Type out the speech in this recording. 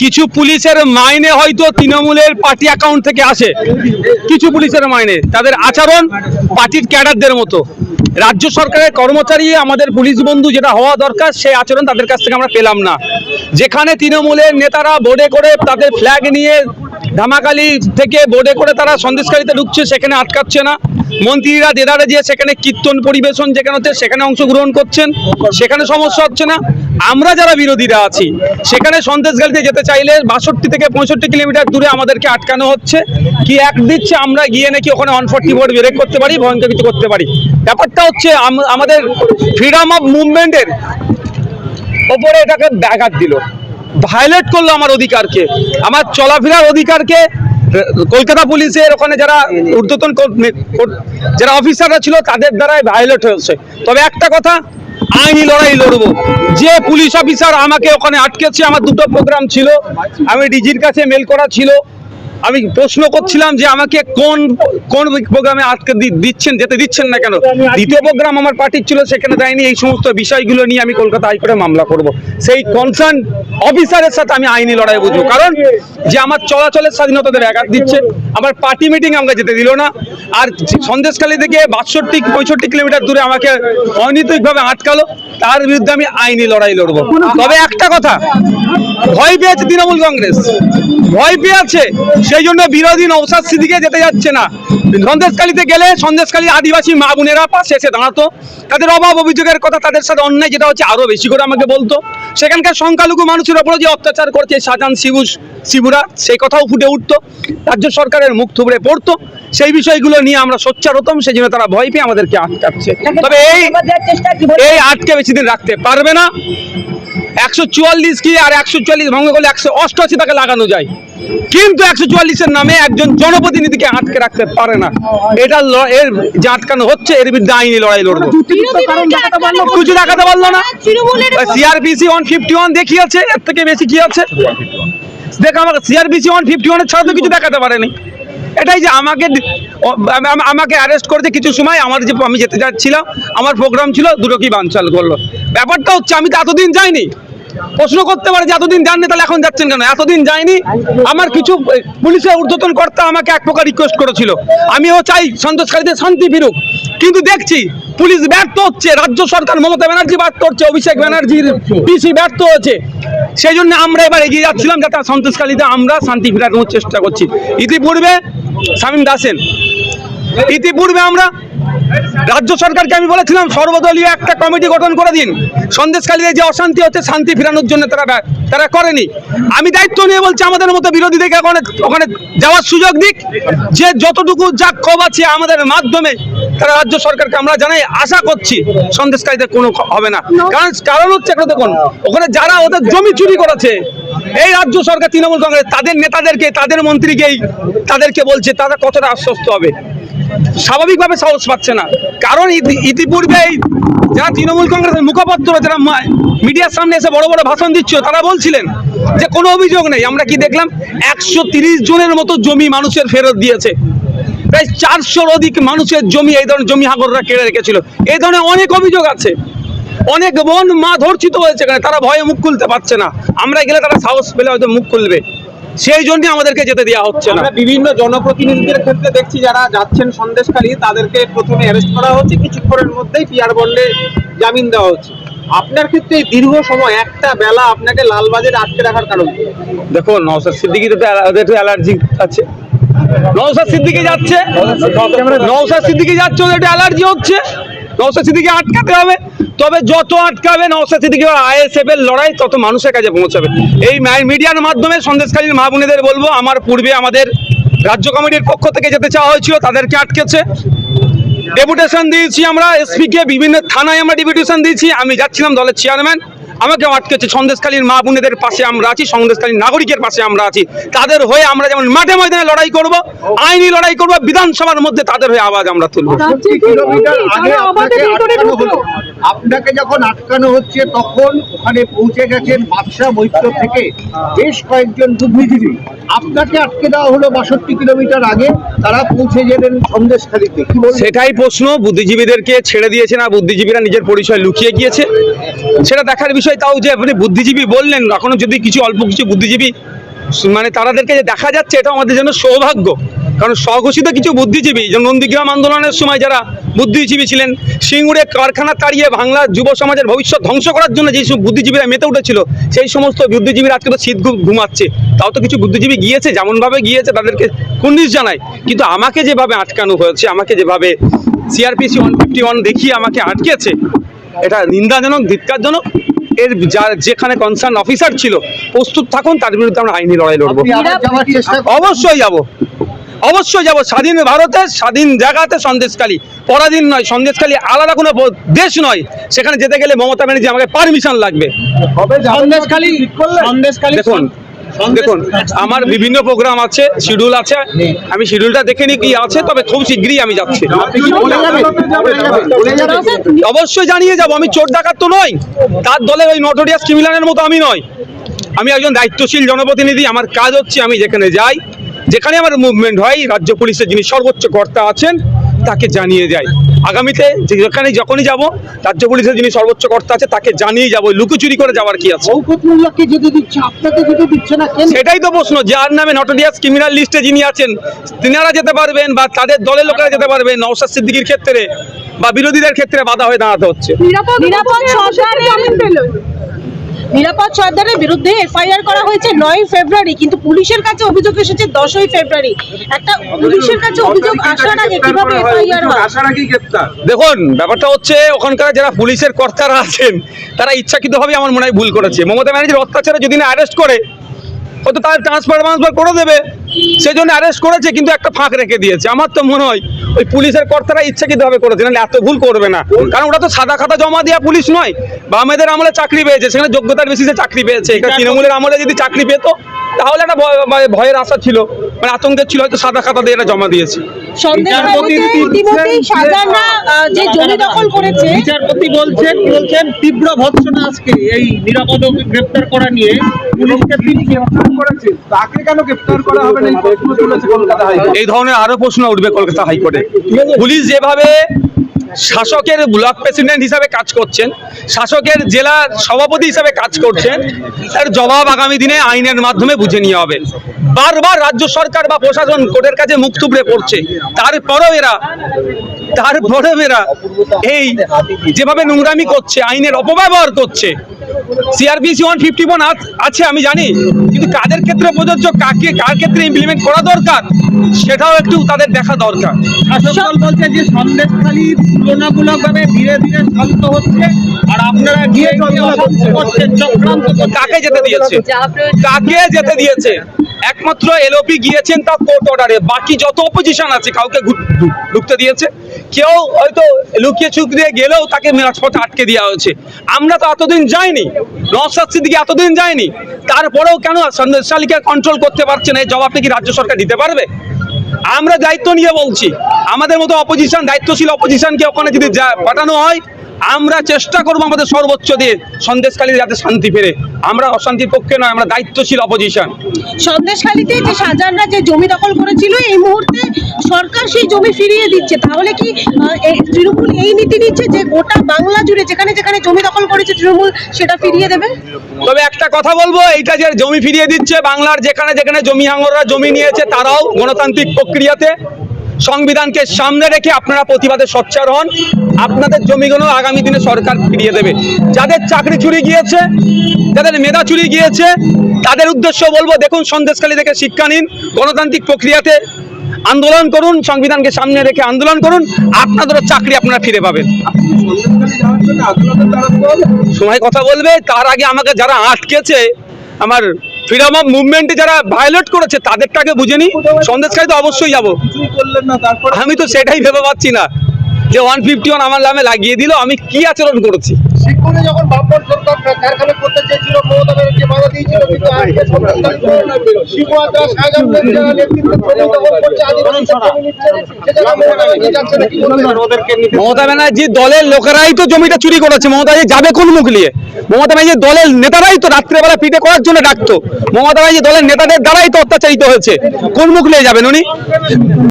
কিছু পুলিশের মাইনে হয়তো তৃণমূলের পার্টি অ্যাকাউন্ট থেকে আসে, কিছু পুলিশের মাইনে, তাদের আচরণ পার্টির ক্যাডারদের মতো। রাজ্য সরকারের কর্মচারী আমাদের পুলিশ বন্ধু যেটা হওয়া দরকার সেই আচরণ তাদের কাছ থেকে আমরা পেলাম না। যেখানে তৃণমূলের নেতারা বোর্ডে করে তাদের ফ্ল্যাগ নিয়ে ধামাকালি থেকে বোর্ডে করে তারা সন্দেশকারীতে ঢুকছে, সেখানে আটকাচ্ছে না। মন্ত্রীরা দেদারে যে সেখানে কীর্তন পরিবেশন যেখানে হচ্ছে সেখানে অংশগ্রহণ করছেন, সেখানে সমস্যা হচ্ছে না। আমরা যারা বিরোধীরা আছি সেখানে সন্দেশখালীতে যেতে চাইলে 62 থেকে 65 কিলোমিটার দূরে আমাদেরকে আটকানো হচ্ছে। কি এক দিচ্ছে আমরা গিয়ে নাকি ওখানে 140 বোর্ড ব্রেক করতে পারি, ভয়ঙ্কর কিছু করতে পারি। ব্যাপারটা হচ্ছে আমাদের ফ্রিডম অফ মুভমেন্টের ওপরে এটাকে ব্যাঘাত দিল, ভায়োলেট করলো আমার অধিকারকে, আমার চলাফেরার অধিকারকে। কলকাতা পুলিশের ওখানে যারা ঊর্ধ্বতন যারা অফিসাররা ছিল তাদের দ্বারাই ভায়োলেট হয়েছে। তবে একটা কথা, আইনি লড়াই লড়বো। যে পুলিশ অফিসার আমাকে ওখানে আটকেছে, আমার দুটো প্রোগ্রাম ছিল, আমি ডিজির কাছে মেল করা ছিল, আমি প্রশ্ন করছিলাম যে আমাকে কোন কোন প্রোগ্রামে আটকে দিচ্ছেন, যেতে দিচ্ছেন না কেন। দ্বিতীয় প্রোগ্রাম আমার পার্টির ছিল, সেখানে দেয়নি। এই সমস্ত বিষয়গুলো নিয়ে আমি কলকাতা হাইকোর্টে মামলা করব। সেই কনসার্ন অফিসারের সাথে আমি আইনি লড়াই বুঝবো, কারণ যে আমার চলাচলের স্বাধীনতাদের ব্যাঘাত দিচ্ছে, আমার পার্টি মিটিং আমাকে যেতে দিল না, আর সন্দেশখালী থেকে 62-65 কিলোমিটার দূরে আমাকে অনৈতিকভাবে আটকালো, তার বিরুদ্ধে আমি আইনি লড়াই লড়বো। তবে একটা কথা, ভয় পেয়েছে তৃণমূল কংগ্রেস, ভয় পেয়েছে, সেই জন্য বিরোধী নওশাদ সিদ্দিকী যেতে যাচ্ছে না। সন্দেশখালীতে গেলে সন্দেশখালীর আদিবাসী মা বোনেরা পাশে এসে দাঁড়াতো, তাদের অভাব অভিযোগের কথা, তাদের সাথে অন্যায় যেটা হচ্ছে আরো বেশি করে আমাকে বলতো। সেখানকার সংখ্যালঘু মানুষের ওপরে যে অত্যাচার করছে শাহজাহান শিবুরা, সেই কথাও ফুটে উঠতো, রাজ্য সরকারের মুখ থুবড়ে পড়তো। সেই বিষয়গুলো নিয়ে আমরা সোচ্চার হতাম, সেই জন্য তারা ভয় পেয়ে আমাদেরকে আটকাচ্ছে। তবে এই আটকে বেশি দিন রাখতে পারবে না। 144 কি আর 144 ভঙ্গ করলে 188 তাকে লাগানো যায়, কিন্তু 144-এর নামে একজন জনপ্রতিনিধিকে আটকে রাখতে পারে না। এটা এর যে আটকানো হচ্ছে এর বিরুদ্ধে আইনি লড়াই লড়বো। কিছু দেখাতে পারলো না, সিআরপিসি 151 দেখিয়েছে, এর থেকে বেশি কি আছে দেখো। আমাকে সিআরপিসি 151 ছাড়া তো কিছু দেখাতে পারেনি। এটাই যে আমাকে অ্যারেস্ট করেছে কিছু সময়, আমার যে আমি যেতে যাচ্ছিলাম, আমার প্রোগ্রাম ছিল, দুটো কি বানচাল করলো। ব্যাপারটা হচ্ছে আমি তো এতদিন যাইনি। প্রশ্ন করতে পারে যে এতদিন যাননি, তাহলে এখন যাচ্ছেন কেন? এতদিন যাইনি। আমার কিছু পুলিশের ঊর্ধ্বতন কর্তা আমাকে এক প্রকার রিকোয়েস্ট করেছিল, আমিও চাই সন্দেশখালীতে শান্তি ফিরুক, কিন্তু দেখছি পুলিশ ব্যর্থ হচ্ছে, রাজ্য সরকার মমতা ব্যানার্জি ব্যর্থ হচ্ছে, অভিষেক ব্যানার্জির পিসি ব্যর্থ হচ্ছে। সেই জন্য আমরা এবার এগিয়ে যাচ্ছিলাম, যাতে সন্দেশখালীতে আমরা শান্তি ফেরানোর চেষ্টা করছি। ইতিপূর্বে শামীম দাসেন, ইতিপূর্বে আমরা রাজ্য সরকারকে আমি বলেছিলাম সর্বদলীয় একটা কমিটি গঠন করে দিন, সন্দেশখালীতে যে অশান্তি হচ্ছে শান্তি ফেরানোর জন্য তারা করেনি। আমি দায়িত্ব নিয়ে বলছি আমাদের মতো বিরোধীদেরকে ওখানে যাওয়ার সুযোগ দিক, যে যতটুকু যা ক্ষোভ আছে আমাদের মাধ্যমে তারা রাজ্য সরকারকে আমরা জানাই, আশা করছি সন্দেশখালীতে কোনো হবে না। কারণ হচ্ছে একটা দেখুন, ওখানে যারা ওদের জমি চুরি করেছে, এই রাজ্য সরকার তৃণমূল কংগ্রেস তাদের নেতাদেরকে, তাদের মন্ত্রীকেই তাদেরকে বলছে, তারা কতটা আশ্বস্ত হবে? স্বাভাবিকভাবে সাহস পাচ্ছে না। কারণ ইতিপূর্বে যারা তৃণমূল কংগ্রেসের মুখপাত্র, যারা মিডিয়ার সামনে এসে বড় বড় ভাষণ দিচ্ছিল, তারা বলছিলেন যে কোনো অভিযোগ নেই। আমরা কি দেখলাম, 130 জনের মতো জমি মানুষের ফেরত দিয়েছে। প্রায় 400-র অধিক মানুষের জমি, এই ধরনের জমি হাগররা কেড়ে রেখেছিল। এই ধরনের অনেক অভিযোগ আছে। অনেক বোন মা ধর্ষিত হয়েছে এখানে, তারা ভয়ে মুখ খুলতে পারছে না। আমরা গেলে তারা সাহস পেলে হয়তো মুখ খুলবে, সেই জন্য আমাদেরকে যেতে দেওয়া হচ্ছে না। বিভিন্ন জনপ্রতিনিধিদের ক্ষেত্রে দেখছি যারা যাচ্ছেন সন্দেশখালী, তাদেরকে প্রথমে অ্যারেস্ট করা হচ্ছে, কিছুক্ষণের মধ্যেই পিআর বন্ডে জামিন দেওয়া হচ্ছে। আপনার ক্ষেত্রে দীর্ঘ সময় একটা বেলা আপনাকে লালবাজারে আটকে রাখার কারণ? দেখো, নওশাদ সিদ্দিকী তো অ্যালার্জি আছে, নওশাদ সিদ্দিকী যাচ্ছে, ওদের একটু অ্যালার্জি হচ্ছে, নওশাদ সিদ্দিকী আটকাতে হবে। তবে যত আটকাবে নওশাদ সিদ্দিকী আইএসএফ এর লড়াই তত মানুষের কাছে পৌঁছাবে। এই মিডিয়ার মাধ্যমে সন্দেশখালীর মা বোনেদের বলবো, আমার পূর্বে আমাদের রাজ্য কমিটির পক্ষ থেকে যেতে চাওয়া হয়েছিল, তাদেরকে আটকেছে। ডেপুটেশন দিয়েছি আমরা এসপিকে, বিভিন্ন থানায় আমরা ডেপুটেশন দিয়েছি। আমি যাচ্ছিলাম দলের চেয়ারম্যান, আমাকেও আটকেছে। সন্দেশখালীর মা বোনেদের পাশে আমরা আছি, সন্দেশখালীর নাগরিকের পাশে আমরা আছি। তাদের হয়ে আমরা যেমন মাঠে ময়দানে লড়াই করব, আইনি লড়াই করব, বিধানসভার মধ্যে তাদের হয়ে আওয়াজ আমরা তুলব। আপনাকে যখন আটকানো হচ্ছে তখন ওখানে পৌঁছে গেছেন বাদশা মৈত্র থেকে বেশ কয়েকজন বুদ্ধিজীবী, আপনাকে আটকে দেওয়া হলো 62 কিলোমিটার আগে, তারা পৌঁছে গেলেন সন্দেশখালীতে। সেটাই প্রশ্ন, বুদ্ধিজীবীদেরকে ছেড়ে দিয়েছে না বুদ্ধিজীবীরা নিজের পরিচয় লুকিয়ে গিয়েছে, সেটা দেখার বিষয়। বিষয়, তাও যে আপনি বুদ্ধিজীবী বললেন, এখনো যদি কিছু অল্প কিছু বুদ্ধিজীবী মানে তাদেরকে যে দেখা যাচ্ছে, এটা আমাদের জন্য সৌভাগ্য। কারণ স্বঘোষিত কিছু বুদ্ধিজীবী, যেমন নন্দীগ্রাম আন্দোলনের সময় যারা বুদ্ধিজীবী ছিলেন, সিঙ্গুরে কারখানা তাড়িয়ে বাংলার যুব সমাজের ভবিষ্যৎ ধ্বংস করার জন্য যেই সব বুদ্ধিজীবীরা মেতে উঠেছিল, সেই সমস্ত বুদ্ধিজীবীরা আজকে তো শীত ঘুমাচ্ছে। তাও তো কিছু বুদ্ধিজীবী গিয়েছে, যেমনভাবে গিয়েছে তাদেরকে কুর্নিশ জানায়। কিন্তু আমাকে যেভাবে আটকানো হয়েছে, আমাকে যেভাবে সিআরপিসি 151 দেখিয়ে আমাকে আটকেছে, এটা নিন্দাজনক, ধিক্কারজনক। এর যেখানে কনসার্ন অফিসার ছিল প্রস্তুত থাকুন, তার বিরুদ্ধে আমরা আইনি লড়াই লড়বো। আপনি আবার যাওয়ার চেষ্টা করছেন? অবশ্যই যাব, অবশ্যই যাব। স্বাধীন ভারতে, স্বাধীন জায়গাতে সন্দেশখালী পরাধীন নয়, সন্দেশখালী আলাদা কোনো দেশ নয়। সেখানে যেতে গেলে মমতা ব্যানার্জি আমাকে পারমিশন লাগবে। দেখুন দেখুন আমার বিভিন্ন প্রোগ্রাম আছে, শিডিউল আছে, আমি শিডিউলটা দেখে নিই কি আছে, তবে খুব শীঘ্রই আমি যাচ্ছি। অবশ্যই জানিয়ে যাব। আমি চোর ডাকাত তো নই, তার দলে ওই নটোরিয়াস ক্রিমিনালের মতো আমি নই। আমি একজন দায়িত্বশীল জনপ্রতিনিধি। আমার কাজ হচ্ছে আমি যেখানে যাই, যেখানে আমার মুভমেন্ট হয়, রাজ্য পুলিশের যিনি সর্বোচ্চ কর্তা আছেন তাকে জানিয়ে যাই। আগামীতে যেখানে যখনই যাব, রাজ্য পুলিশের যিনি সর্বোচ্চ কর্তা আছে তাকে জানিয়ে যাবো। লুকোচুরি করে যাওয়ার কি আছে? শওকতুল্লাহকে যেতে দিচ্ছে, আপনাকে যেতে দিচ্ছে না কেন? সেটাই তো প্রশ্ন। যার নামে নটোরিয়াস ক্রিমিনাল লিস্টে যিনি আছেন, তিনারা যেতে পারবেন, বা তাদের দলের লোকেরা যেতে পারবেন। নওশাদ সিদ্দিকীর ক্ষেত্রে বা বিরোধীদের ক্ষেত্রে বাধা হয়ে দাঁড়াতে হচ্ছে। নিরাপদ সর্দারের বিরুদ্ধে এফআইআর করা হয়েছে 9 ফেব্রুয়ারি, কিন্তু পুলিশের কাছে অভিযোগ এসেছে 10ই ফেব্রুয়ারি। একটা পুলিশের কাছে অভিযোগ আসার আগে কিভাবে এফআইআর হয়? দেখুন, ব্যাপারটা হচ্ছে ওখানকার যারা পুলিশের কর্তারা আছেন তারা ইচ্ছাকৃতভাবে আমার মনে হয় ভুল করেছে। মমতা ব্যানার্জির অত্যাচারে যদি না অ্যারেস্ট করে, হয়তো তার ট্রান্সফার করে দেবে, সেই জন্য অ্যারেস্ট করেছে, কিন্তু একটা ফাঁক রেখে দিয়েছে। আমার তো মনে হয় ওই পুলিশের কর্তারা ইচ্ছাকৃতভাবে করেছে, নাহলে এত ভুল করবে না। কারণ ওরা তো সাদা খাতা জমা দেওয়া পুলিশ নয়। বামেদের আমলে চাকরি পেয়েছে, সেখানে যোগ্যতার বেসিসে চাকরি পেয়েছে। এখানে তৃণমূলের আমলে যদি চাকরি পেত, তাহলে একটা ভয়ের আশা ছিল, মানে আতঙ্কের ছিল, হয়তো সাদা খাতা দিয়ে এটা জমা দিয়েছে। ইতিমধ্যেই শাহজাহানরা যে জমি দখল করেছে, বিচারপতি বলছেন তীব্র ভৎসনা আজকে এই নিরাপদ গ্রেফতার করা নিয়ে পুলিশকে তিনি গ্রেফতার করেছেন, তাকে কেন গ্রেফতার করা হবে না এই প্রশ্ন তুলেছে কলকাতা হাইকোর্ট। এই ধরনের আরো প্রশ্ন উঠবে কলকাতা হাইকোর্টে। পুলিশ যেভাবে শাসকের ব্লক প্রেসিডেন্ট হিসাবে কাজ করছেন, শাসকের জেলা সভাপতি হিসাবে কাজ করছেন, তার জবাব আগামী দিনে আইনের মাধ্যমে বুঝে নিয়ে হবে। বারবার রাজ্য সরকার বা প্রশাসন কোর্টের কাছে মুখ থুবড়ে পড়ছে, তারপরেও এরা এই যেভাবে নোংরামি করছে, আইনের অপব্যবহার করছে। সিআরপিসি 151 আছে আমি জানি, কিন্তু কাদের ক্ষেত্রে প্রযোজ্য, কার ক্ষেত্রে ইমপ্লিমেন্ট করা দরকার, সেটাও একটু তাদের দেখা দরকার। শাসক দল বলছে যে সন্দেশখালী তুলনামূলকভাবে ধীরে ধীরে শান্ত হচ্ছে, আর আপনারা গিয়ে অশান্ত করছেন, চক্রান্ত করছেন। কাকে যেতে দিয়েছে? কাকে যেতে দিয়েছে? একমাত্র এলওপি গিয়েছেন, তা কোর্ট অর্ডারে। বাকি যত অপোজিশন আছে কাউকে ঢুকতে দিয়েছে? কেউ হয়তো লুকিয়ে চুপ দিয়ে গেলেও তাকে রাজপথে আটকে দেওয়া হয়েছে। আমরা তো এতদিন যাইনি, নওশাদ সিদ্দিকী এতদিন যায়নি, তারপরেও কেন সন্দেশখালীকে কন্ট্রোল করতে পারছে না? এই জবাবটা কি রাজ্য সরকার দিতে পারবে? আমরা দায়িত্ব নিয়ে বলছি, আমাদের মতো অপোজিশন, দায়িত্বশীল অপোজিশনকে ওখানে যদি পাঠানো হয়, আমরা চেষ্টা করবো আমাদের সর্বোচ্চ দিয়ে সন্দেশখালী যাতে শান্তি ফেরে। আমরা অশান্তির পক্ষে নয়, আমরা দায়িত্বশীল অপোজিশন। সন্দেশখালীতে যে শাহজাহানরা যে জমি দখল করেছিল, এই মুহূর্তে সরকার সেই জমি ফিরিয়ে দিচ্ছে, তাহলে কি তৃণমূল এই নীতি নিচ্ছে যে গোটা বাংলা জুড়ে যেখানে যেখানে জমি দখল করেছে তৃণমূল সেটা ফিরিয়ে দেবে? তবে একটা কথা বলবো, এইটা যে জমি ফিরিয়ে দিচ্ছে, বাংলার যেখানে যেখানে জমি হাঙ্গররা জমি নিয়েছে, তারাও গণতান্ত্রিক প্রক্রিয়াতে সংবিধানকে সামনে রেখে আপনারা প্রতিবাদে সোচ্চার হন। আপনাদের জমিগুলো আগামী দিনে সরকার ফিরিয়ে দেবে। যাদের চাকরি চুরি গিয়েছে, যাদের মেধা চুরি গিয়েছে, তাদের উদ্দেশ্য বলবো, দেখুন সন্দেশখালী থেকে শিক্ষা নিন, গণতান্ত্রিক প্রক্রিয়াতে আন্দোলন করুন, সংবিধানকে সামনে রেখে আন্দোলন করুন, আপনাদেরও চাকরি আপনারা ফিরে পাবেন। সময় কথা বলবে, তার আগে আমাকে যারা আটকেছে, আমার ফ্রিডম অফ মুভমেন্টে যারা ভায়োলেট করেছে, তাদেরটাকে বুঝে নি। সন্দেশখালী তো অবশ্যই যাবো, আমি তো সেটাই ভেবে পাচ্ছি না যে 151 আমার নামে লাগিয়ে দিল, আমি কি আচরণ করেছি। সিঙ্গুরে যখন বামপন্থ সরকার কারখানা করতে চেয়েছিল, মমতা ব্যানার্জি বাধা দিয়েছিল, কিন্তু আজকে সিঙ্গুয়াতে শাহজাহানদের যারা নেতৃত্বে জমি দখল করছে, আদিবাসীদের জমি নিচ্ছে, সেটা মমতা ব্যানার্জি যাচ্ছে না, কি বলবেন? মমতা ব্যানার্জির দলের লোকেরাই তো জমিটা চুরি করেছে। মমতা ব্যানার্জি যাবে কোন মুখ নিয়ে? মমতা ব্যানার্জির দলের নেতারাই তো রাত্রেবেলা পিঠে করার জন্য ডাকতো। মমতা ব্যানার্জি দলের নেতাদের দ্বারাই তো অত্যাচারিত হয়েছে, কোন মুখ নিয়ে যাবেন উনি?